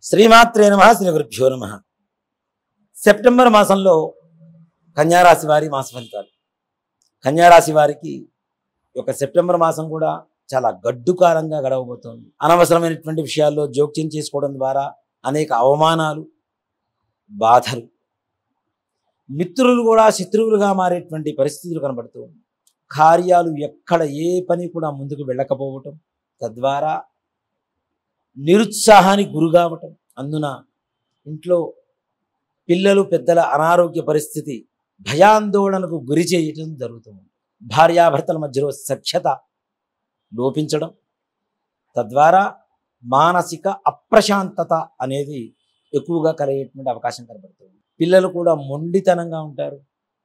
శ్రీమాత్రే నమః శ్రీ గురుభ్యో నమః. సెప్టెంబర్ మాసంలో కన్యారాశి వారి మాస ఫలితాలు. కన్యారాశి వారికి ఒక సెప్టెంబర్ మాసం కూడా చాలా గడ్డుకారంగా గడవబోతోంది. అనవసరమైనటువంటి విషయాల్లో జోక్యం చేసుకోవడం ద్వారా అనేక అవమానాలు, బాధలు, మిత్రులు కూడా శత్రువులుగా మారేటువంటి పరిస్థితులు కనబడుతూ ఉన్నాయి. కార్యాలు ఎక్కడ ఏ పని కూడా ముందుకు వెళ్ళకపోవటం, తద్వారా నిరుత్సాహానికి గురి కావటం, అందున ఇంట్లో పిల్లలు పెద్దల అనారోగ్య పరిస్థితి భయాందోళనకు గురి చేయటం జరుగుతుంది. భార్యాభర్తల మధ్యలో సఖ్యత లోపించడం, తద్వారా మానసిక అప్రశాంతత అనేది ఎక్కువగా కలిగేటువంటి అవకాశం కనబడుతుంది. పిల్లలు కూడా మొండితనంగా ఉంటారు,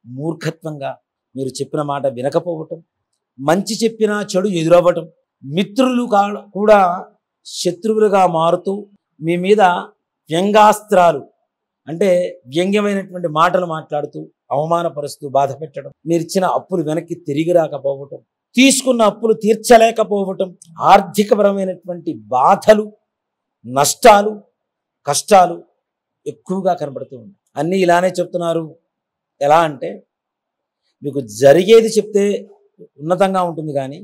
మూర్ఖత్వంగా మీరు చెప్పిన మాట వినకపోవటం, మంచి చెప్పినా చెడు ఎదురవ్వటం, మిత్రులు కూడా శత్రువులుగా మారుతూ మీ మీద వ్యంగాస్త్రాలు అంటే వ్యంగ్యమైనటువంటి మాటలు మాట్లాడుతూ అవమానపరుస్తూ బాధ పెట్టడం, మీరు ఇచ్చిన అప్పులు వెనక్కి తిరిగి రాకపోవటం, తీసుకున్న అప్పులు తీర్చలేకపోవటం, ఆర్థికపరమైనటువంటి బాధలు, నష్టాలు, కష్టాలు ఎక్కువగా కనబడుతూ ఉన్నాయి. అన్నీ ఇలానే చెప్తున్నారు. ఎలా అంటే మీకు జరిగేది చెప్తే ఉన్నతంగా ఉంటుంది, కానీ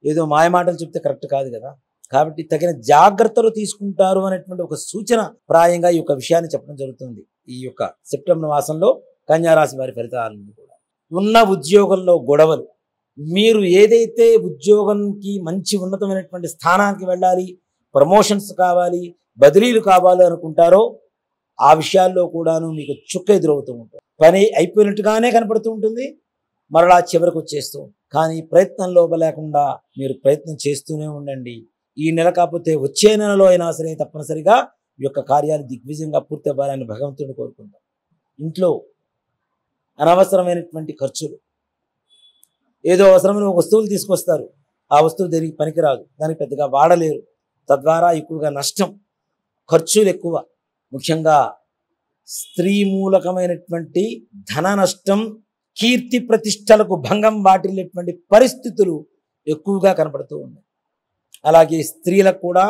ఏదో మాయమాటలు చెప్తే కరెక్ట్ కాదు కదా. కాబట్టి తగిన జాగ్రత్తలు తీసుకుంటారు అనేటువంటి ఒక సూచన ప్రాయంగా ఈ యొక్క విషయాన్ని చెప్పడం జరుగుతుంది. ఈ యొక్క సెప్టెంబర్ మాసంలో కన్యారాశి వారి ఫలితాలను కూడా ఉన్న ఉద్యోగంలో గొడవలు, మీరు ఏదైతే ఉద్యోగంకి మంచి ఉన్నతమైనటువంటి స్థానానికి వెళ్ళాలి, ప్రమోషన్స్ కావాలి, బదిలీలు కావాలి అనుకుంటారో ఆ విషయాల్లో కూడాను మీకు చుక్క ఎదురవుతూ ఉంటుంది. పని అయిపోయినట్టుగానే కనపడుతూ ఉంటుంది, మరలా చివరికి వచ్చేస్తూ. కానీ ప్రయత్నం లోపలేకుండా మీరు ప్రయత్నం చేస్తూనే ఉండండి. ఈ నెల కాకపోతే వచ్చే నెలలో అయినా సరే తప్పనిసరిగా ఈ యొక్క కార్యాలు దిగ్విజయంగా పూర్తి అవ్వాలని భగవంతుడిని కోరుకుంటాం. ఇంట్లో అనవసరమైనటువంటి ఖర్చులు, ఏదో అవసరమైన వస్తువులు తీసుకొస్తారు, ఆ వస్తువు దేనికి పనికిరాదు, దానికి పెద్దగా వాడలేరు, తద్వారా ఎక్కువగా నష్టం, ఖర్చులు ఎక్కువ. ముఖ్యంగా స్త్రీ మూలకమైనటువంటి ధన నష్టం, కీర్తి ప్రతిష్టలకు భంగం వాటిల్లేటువంటి పరిస్థితులు ఎక్కువగా కనపడుతూ ఉన్నాయి. అలాగే స్త్రీలకు కూడా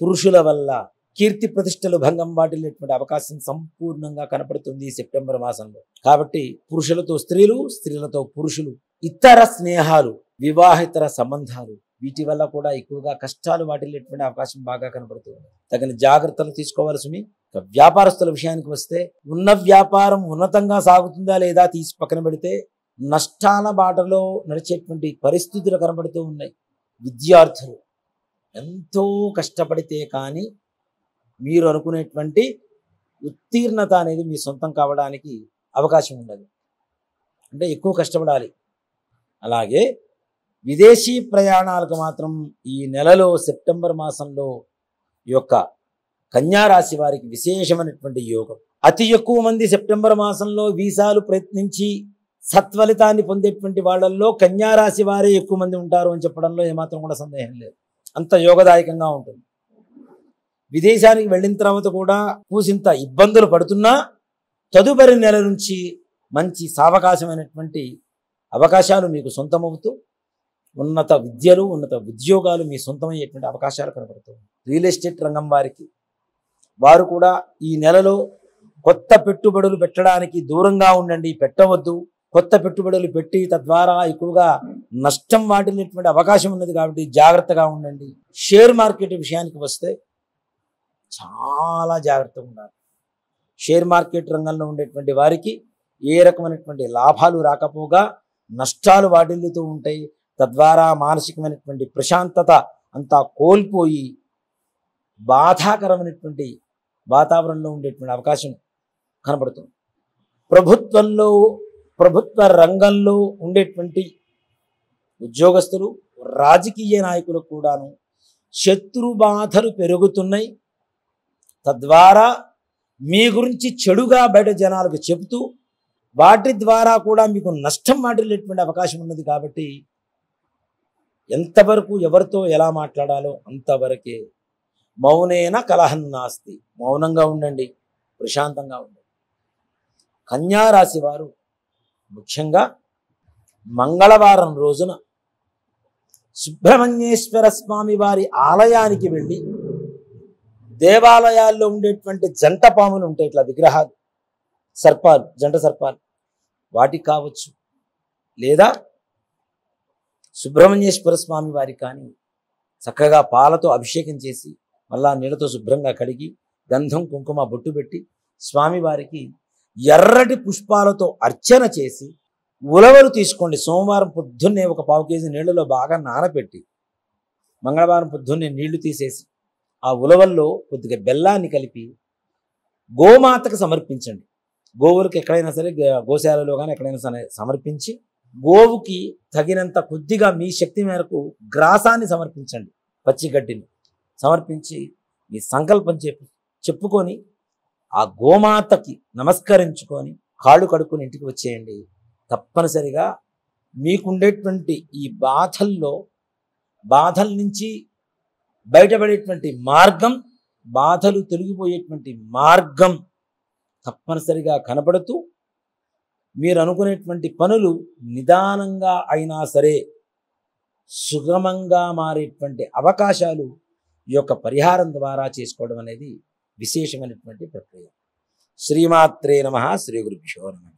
పురుషుల వల్ల కీర్తి ప్రతిష్టలు భంగం వాటిల్లేటువంటి అవకాశం సంపూర్ణంగా కనపడుతుంది ఈ సెప్టెంబర్ మాసంలో. కాబట్టి పురుషులతో స్త్రీలు, స్త్రీలతో పురుషులు, ఇతర స్నేహాలు, వివాహేతర సంబంధాలు, వీటి వల్ల కూడా ఎక్కువగా కష్టాలు వాటిల్లేటువంటి అవకాశం బాగా కనబడుతుంది. తగిన జాగ్రత్తలు తీసుకోవాల్సి. వ్యాపారస్తుల విషయానికి వస్తే ఉన్న వ్యాపారం ఉన్నతంగా సాగుతుందా లేదా తీసి పక్కన పెడితే నష్టాల బాటలో నడిచేటువంటి పరిస్థితులు కనబడుతూ ఉన్నాయి. విద్యార్థులు ఎంతో కష్టపడితే కానీ మీరు అనుకునేటువంటి ఉత్తీర్ణత అనేది మీ సొంతం కావడానికి అవకాశం ఉండదు, అంటే ఎక్కువ కష్టపడాలి. అలాగే విదేశీ ప్రయాణాలకు మాత్రం ఈ నెలలో సెప్టెంబర్ మాసంలో ఈ యొక్క కన్యారాశి వారికి విశేషమైనటువంటి యోగం. అతి ఎక్కువ మంది సెప్టెంబర్ మాసంలో వీసాలు ప్రయత్నించి సత్ఫలితాన్ని పొందేటువంటి వాళ్ళల్లో కన్యారాశి వారే ఎక్కువ మంది ఉంటారు అని చెప్పడంలో ఏమాత్రం కూడా సందేహం లేదు. అంత యోగదాయకంగా ఉంటుంది. విదేశానికి వెళ్ళిన తర్వాత కూడా పూసింత ఇబ్బందులు పడుతున్నా తదుపరి నెల నుంచి మంచి సావకాశమైనటువంటి అవకాశాలు మీకు సొంతమవుతూ ఉన్నత విద్యలు, ఉన్నత ఉద్యోగాలు మీ సొంతమయ్యేటువంటి అవకాశాలు కనబడుతుంది. రియల్ ఎస్టేట్ రంగం వారు కూడా ఈ నెలలో కొత్త పెట్టుబడులు పెట్టడానికి దూరంగా ఉండండి, పెట్టవద్దు. కొత్త పెట్టుబడులు పెట్టి తద్వారా ఎక్కువగా నష్టం వాటిల్లేటువంటి అవకాశం ఉన్నది, కాబట్టి జాగ్రత్తగా ఉండండి. షేర్ మార్కెట్ విషయానికి వస్తే చాలా జాగ్రత్తగా ఉండాలి. షేర్ మార్కెట్ రంగంలో ఉండేటువంటి వారికి ఏ రకమైనటువంటి లాభాలు రాకపోగా నష్టాలు వాటిల్లుతూ ఉంటాయి. తద్వారా మానసికమైనటువంటి ప్రశాంతత అంతా కోల్పోయి బాధాకరమైనటువంటి వాతావరణంలో ఉండేటువంటి అవకాశం కనబడుతుంది. ప్రభుత్వ రంగంలో ఉండేటువంటి ఉద్యోగస్తులు, రాజకీయ నాయకులు కూడాను శత్రు బాధలు పెరుగుతున్నాయి. తద్వారా మీ గురించి చెడుగా బయట జనాలకు చెబుతూ వాటి ద్వారా కూడా మీకు నష్టం వాటిల్లేటువంటి అవకాశం ఉన్నది. కాబట్టి ఎంతవరకు ఎవరితో ఎలా మాట్లాడాలో అంతవరకే. మౌనేన కలహం నాస్తి, మౌనంగా ఉండండి, ప్రశాంతంగా ఉండండి. కన్యారాశి వారు ముఖ్యంగా మంగళవారం రోజున సుబ్రహ్మణ్యేశ్వర స్వామి వారి ఆలయానికి వెళ్ళి దేవాలయాల్లో ఉండేటువంటి జంట పాములు ఉంటాయి, ఇట్లా విగ్రహాలు, సర్పాలు, జంట సర్పాలు, వాటికి కావచ్చు, లేదా సుబ్రహ్మణ్యేశ్వర స్వామి వారికి కానీ చక్కగా పాలతో అభిషేకం చేసి మళ్ళా నీళ్ళతో శుభ్రంగా కడిగి గంధం కుంకుమ బొట్టు పెట్టి స్వామివారికి ఎర్రటి పుష్పాలతో అర్చన చేసి ఉలవలు తీసుకోండి. సోమవారం పొద్దున్నే ఒక 1/4 కేజీ నీళ్ళలో బాగా నానబెట్టి మంగళవారం పొద్దున్నే నీళ్లు తీసేసి ఆ ఉలవల్లో కొద్దిగా బెల్లాన్ని కలిపి గోమాతకు సమర్పించండి. గోవులకు ఎక్కడైనా సరే గోశాలలో కానీ ఎక్కడైనా సరే సమర్పించి గోవుకి తగినంత కొద్దిగా మీ శక్తి మేరకు గ్రాసాన్ని సమర్పించండి, పచ్చిగడ్డిని సమర్పించి మీ సంకల్పం చెప్పుకొని ఆ గోమాతకి నమస్కరించుకొని కాళ్ళు కడుక్కొని ఇంటికి వచ్చేయండి. తప్పనిసరిగా మీకుండేటువంటి ఈ బాధల నుంచి బయటపడేటువంటి మార్గం, బాధలు తొలగిపోయేటువంటి మార్గం తప్పనిసరిగా కనబడుతూ మీరు అనుకునేటువంటి పనులు నిదానంగా అయినా సరే సుగమంగా మారేటువంటి అవకాశాలు ఈ యొక్క పరిహారం ద్వారా చేసుకోవడం అనేది విశేషమైనటువంటి ప్రక్రియ. శ్రీమాత్రే నమః. శ్రీ గురుభ్యో నమః.